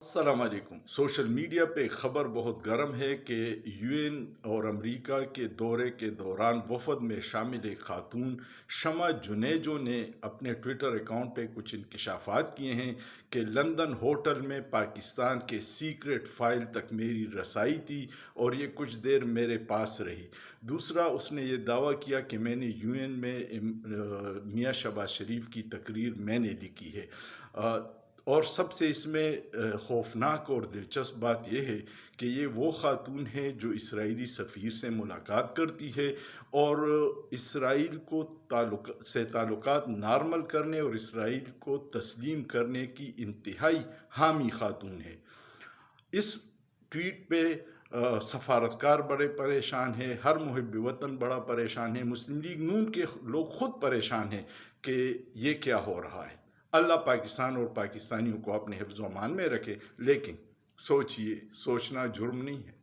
السلام علیکم۔ Social media پہ خبر بہت گرم ہے کہ یو این اور امریکہ کے دورے کے دوران وفد میں شامل ایک خاتون شمع جنیجو نے اپنے ٹویٹر اکاؤنٹ پہ کچھ انکشافات کیے ہیں کہ لندن ہوٹل میں پاکستان کے سیکرٹ فائل تک میری رسائی تھی اور یہ کچھ دیر میرے پاس رہی۔ دوسرا، اس نے یہ دعویٰ کیا کہ میں نے یو این میں میاں شہباز شریف کی تقریر میں نے لکھی ہے۔ اور سب سے اس میں خوفناک اور دلچسپ بات یہ ہے کہ یہ وہ خاتون ہے جو اسرائیلی سفیر سے ملاقات کرتی ہے اور اسرائیل کو تعلقات نارمل کرنے اور اسرائیل کو تسلیم کرنے کی انتہائی حامی خاتون ہے۔ اس ٹویٹ پہ سفارتکار بڑے پریشان ہیں، ہر محب وطن بڑا پریشان ہے، مسلم لیگ نون کے لوگ خود پریشان ہیں کہ یہ کیا ہو رہا ہے۔ اللہ پاکستان اور پاکستانیوں کو اپنے حفظ و امان میں رکھے، لیکن سوچئے، سوچنا جرم نہیں ہے۔